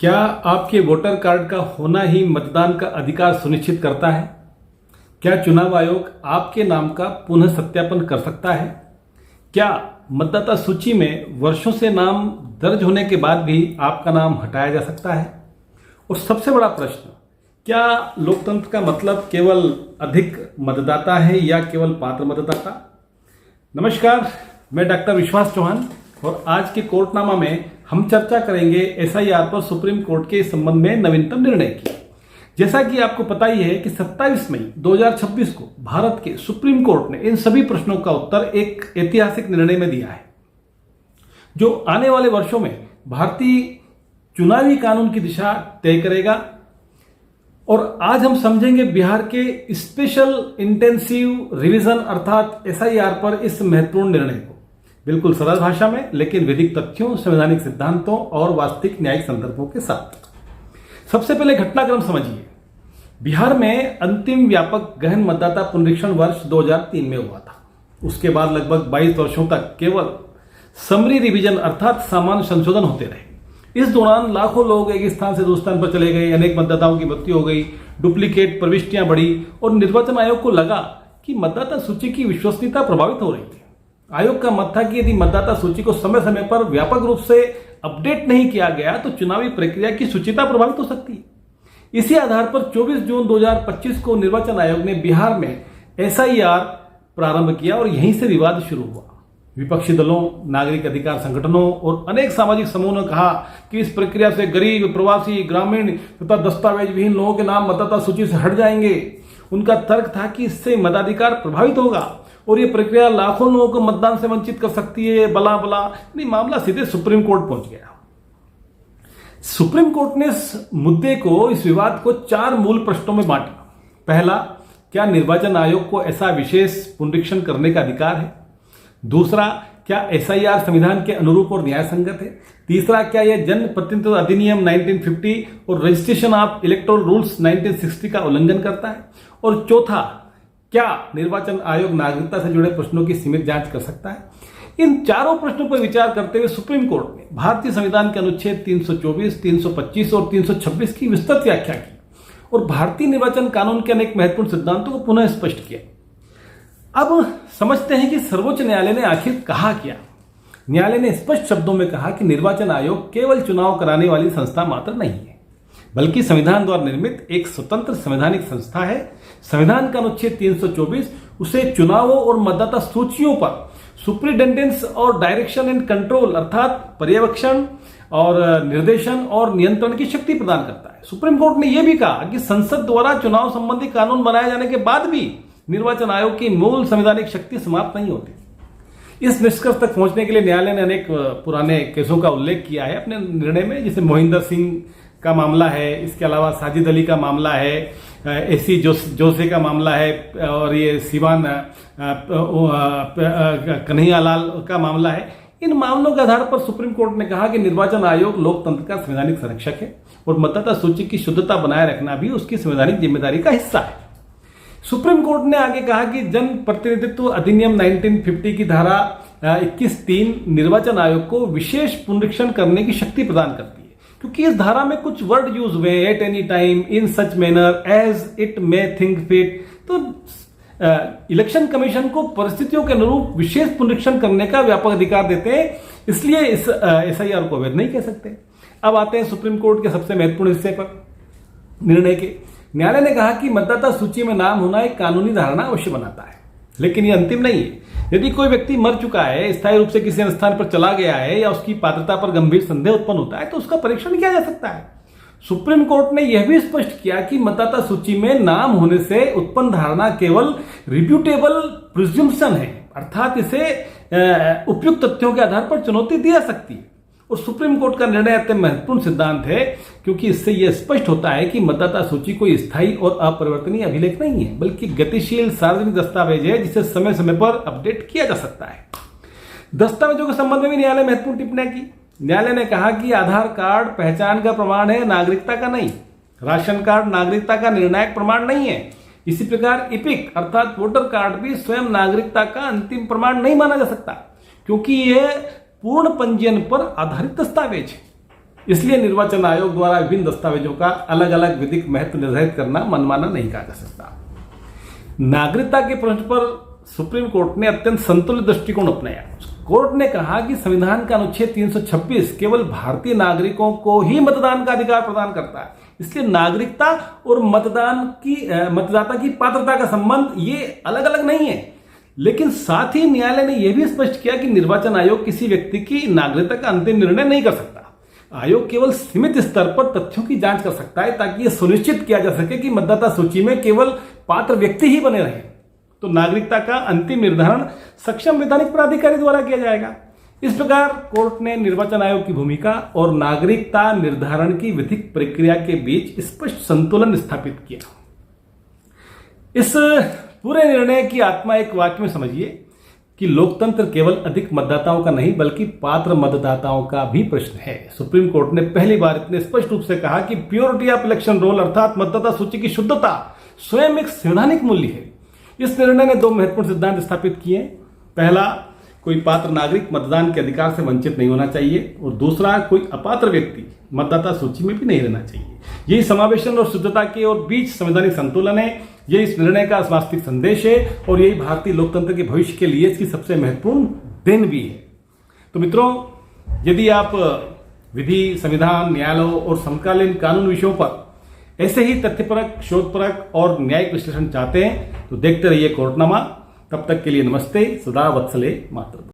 क्या आपके voter card का होना ही मतदान का अधिकार सुनिश्चित करता है? क्या चुनाव आयोग आपके नाम का पुनः सत्यापन कर सकता है? क्या मतदाता सूची में वर्षों से नाम दर्ज होने के बाद भी आपका नाम हटाया जा सकता है? और सबसे बड़ा प्रश्न, क्या लोकतंत्र का मतलब केवल अधिक मतदाता है या केवल पात्र मतदाता? नमस्कार, मैं डॉक्टर विश्वास चौहान और आज के कोर्टनामा में हम चर्चा करेंगे एसआईआर पर सुप्रीम कोर्ट के इस संबंध में नवीनतम निर्णय की। जैसा कि आपको पता ही है कि 27 मई 2026 को भारत के सुप्रीम कोर्ट ने इन सभी प्रश्नों का उत्तर एक ऐतिहासिक निर्णय में दिया है, जो आने वाले वर्षों में भारतीय चुनावी कानून की दिशा तय करेगा। और आज हम समझेंगे बिहार के स्पेशल इंटेंसिव रिवीजन अर्थात एसआईआर पर इस महत्वपूर्ण निर्णय को बिल्कुल सरल भाषा में, लेकिन वैदिक तथ्यों, संवैधानिक सिद्धांतों और वास्तविक न्यायिक संदर्भों के साथ। सबसे पहले घटनाक्रम समझिए। बिहार में अंतिम व्यापक गहन मतदाता पुनरीक्षण वर्ष 2003 में हुआ था। उसके बाद लगभग 22 वर्षों तक केवल समरी रिवीजन अर्थात सामान्य संशोधन होते रहे। इस दौरान लाखों लोग एक स्थान से दूसरे स्थान पर चले गए, अनेक मतदाताओं की मृत्यु हो गई, डुप्लीकेट प्रविष्टियां बढ़ी और निर्वाचन आयोग को लगा कि मतदाता सूची की विश्वसनीयता प्रभावित हो रही है। आयोग का मत था कि यदि मतदाता सूची को समय समय पर व्यापक रूप से अपडेट नहीं किया गया तो चुनावी प्रक्रिया की शुचिता प्रभावित हो सकती है। इसी आधार पर 24 जून 2025 को निर्वाचन आयोग ने बिहार में एसआईआर प्रारंभ किया और यहीं से विवाद शुरू हुआ। विपक्षी दलों, नागरिक अधिकार संगठनों और अनेक सामाजिक समूहों ने कहा कि इस प्रक्रिया से गरीब, प्रवासी, ग्रामीण तथा दस्तावेज विहीन लोगों के नाम मतदाता सूची से हट जाएंगे। उनका तर्क था कि इससे मताधिकार प्रभावित होगा और ये प्रक्रिया लाखों लोगों को मतदान से वंचित कर सकती है। बला बला नहीं, मामला सीधे सुप्रीम कोर्ट पहुंच गया। सुप्रीम कोर्ट ने इस मुद्दे को, इस विवाद को 4 मूल प्रश्नों में बांटा। पहला, क्या निर्वाचन आयोग को ऐसा विशेष पुनरीक्षण करने का अधिकार है? दूसरा, क्या एसआईआर संविधान के अनुरूप और न्याय संगत है? तीसरा, क्या यह जन प्रतिनिधित्व अधिनियम 1950 और रजिस्ट्रेशन ऑफ इलेक्टोरल रूल्स 1960 का उल्लंघन करता है? और चौथा, क्या निर्वाचन आयोग नागरिकता से जुड़े प्रश्नों की सीमित जांच कर सकता है? इन चारों प्रश्नों पर विचार करते हुए सुप्रीम कोर्ट ने भारतीय संविधान के अनुच्छेद 324, 325 और 326 की विस्तृत व्याख्या की और भारतीय निर्वाचन कानून के अनेक महत्वपूर्ण सिद्धांतों को पुनः स्पष्ट किया। अब समझते हैं कि सर्वोच्च न्यायालय ने आखिर कहा क्या। न्यायालय ने स्पष्ट शब्दों में कहा कि निर्वाचन आयोग केवल चुनाव कराने वाली संस्था मात्र नहीं है, बल्कि संविधान द्वारा निर्मित एक स्वतंत्र संवैधानिक संस्था है। संविधान का अनुच्छेद 324 उसे चुनावों और मतदाता सूचियों पर सुप्रिटेंडेंस और डायरेक्शन एंड कंट्रोल अर्थात पर्यवेक्षण और निर्देशन और नियंत्रण की शक्ति प्रदान करता है। सुप्रीम कोर्ट ने यह भी कहा कि संसद द्वारा चुनाव संबंधी कानून बनाए जाने के बाद भी निर्वाचन आयोग की मूल संवैधानिक शक्ति समाप्त नहीं होती। इस निष्कर्ष तक पहुंचने के लिए न्यायालय ने अनेक पुराने केसों का उल्लेख किया है अपने निर्णय में, जैसे मोहिंदर सिंह का मामला है, इसके अलावा साजिद अली का मामला है, एसी जोसे का मामला है और ये सिवान कन्हैयालाल का मामला है। इन मामलों के आधार पर सुप्रीम कोर्ट ने कहा कि निर्वाचन आयोग लोकतंत्र का संवैधानिक संरक्षक है और मतदाता सूची की शुद्धता बनाए रखना भी उसकी संवैधानिक जिम्मेदारी का हिस्सा है। सुप्रीम कोर्ट ने आगे कहा कि जन प्रतिनिधित्व अधिनियम 1950 की धारा 21(3) निर्वाचन आयोग को विशेष पुनरीक्षण करने की शक्ति प्रदान करती है, क्योंकि इस धारा में कुछ वर्ड यूज हुए, at any time, in such manner, as it may think fit. तो इलेक्शन कमीशन को परिस्थितियों के अनुरूप विशेष पुनरीक्षण करने का व्यापक अधिकार देते हैं, इसलिए इस एसआईआर को अवैध नहीं कह सकते। अब आते हैं सुप्रीम कोर्ट के सबसे महत्वपूर्ण हिस्से पर, निर्णय के। न्यायालय ने कहा कि मतदाता सूची में नाम होना एक कानूनी धारणा अवश्य बनाता है, लेकिन यह अंतिम नहीं है। यदि कोई व्यक्ति मर चुका है, स्थायी रूप से किसी अन्य स्थान पर चला गया है या उसकी पात्रता पर गंभीर संदेह उत्पन्न होता है तो उसका परीक्षण किया जा सकता है। सुप्रीम कोर्ट ने यह भी स्पष्ट किया कि मतदाता सूची में नाम होने से उत्पन्न धारणा केवल रिप्यूटेबल प्रिज्यूम्पशन है, अर्थात इसे उपयुक्त तथ्यों के आधार पर चुनौती दी जा सकती है। और सुप्रीम कोर्ट का निर्णय अत्यंत महत्वपूर्ण सिद्धांत है, क्योंकि इससे यह स्पष्ट होता है कि मतदाता सूची कोई स्थायी और अपरिवर्तनीय अभिलेख नहीं है, बल्कि गतिशील सार्वजनिक दस्तावेज है जिसे समय समय पर अपडेट किया जा सकता है। दस्तावेजों के संबंध में भी न्यायालय महत्वपूर्ण टिप्पणी की। न्यायालय ने कहा कि आधार कार्ड पहचान का प्रमाण है, नागरिकता का नहीं। राशन कार्ड नागरिकता का निर्णायक प्रमाण नहीं है। इसी प्रकार इपिक अर्थात वोटर कार्ड भी स्वयं नागरिकता का अंतिम प्रमाण नहीं माना जा सकता, क्योंकि यह पूर्ण पंजीयन पर आधारित दस्तावेज है। इसलिए निर्वाचन आयोग द्वारा विभिन्न दस्तावेजों का अलग अलग विधिक महत्व निर्धारित करना मनमाना नहीं कहा जा सकता। नागरिकता के प्रश्न पर सुप्रीम कोर्ट ने अत्यंत संतुलित दृष्टिकोण अपनाया। कोर्ट ने कहा कि संविधान का अनुच्छेद 326 केवल भारतीय नागरिकों को ही मतदान का अधिकार प्रदान करता है, इसलिए नागरिकता और मतदाता की पात्रता का संबंध ये अलग अलग नहीं है। लेकिन साथ ही न्यायालय ने यह भी स्पष्ट किया कि निर्वाचन आयोग किसी व्यक्ति की नागरिकता का अंतिम निर्णय नहीं कर सकता। आयोग केवल सीमित स्तर पर तथ्यों की जांच कर सकता है ताकि यह सुनिश्चित किया जा सके कि मतदाता सूची में केवल पात्र व्यक्ति ही बने रहे। तो नागरिकता का अंतिम निर्धारण सक्षम वैधानिक प्राधिकारी द्वारा किया जाएगा। इस प्रकार कोर्ट ने निर्वाचन आयोग की भूमिका और नागरिकता निर्धारण की विधिक प्रक्रिया के बीच स्पष्ट संतुलन स्थापित किया। इस पूरे निर्णय की आत्मा एक वाक्य में समझिए कि लोकतंत्र केवल अधिक मतदाताओं का नहीं बल्कि पात्र मतदाताओं का भी प्रश्न है। सुप्रीम कोर्ट ने पहली बार इतने स्पष्ट रूप से कहा कि प्योरिटी ऑफ इलेक्शन रोल अर्थात मतदाता सूची की शुद्धता स्वयं एक संवैधानिक मूल्य है। इस निर्णय ने दो महत्वपूर्ण सिद्धांत स्थापित किए। पहला, कोई पात्र नागरिक मतदान के अधिकार से वंचित नहीं होना चाहिए, और दूसरा, कोई अपात्र व्यक्ति मतदाता सूची में भी नहीं रहना चाहिए। यही समावेशन और शुद्धता के और बीच संवैधानिक संतुलन है। यही इस निर्णय का वास्तविक संदेश है और यही भारतीय लोकतंत्र के भविष्य के लिए इसकी सबसे महत्वपूर्ण देन भी है। तो मित्रों, यदि आप विधि, संविधान, न्यायालयों और समकालीन कानून विषयों पर ऐसे ही तथ्यपरक, शोधपरक और न्यायिक विश्लेषण चाहते हैं तो देखते रहिए कोर्टनामा। तब तक के लिए नमस्ते। सदा वत्सले मातरम।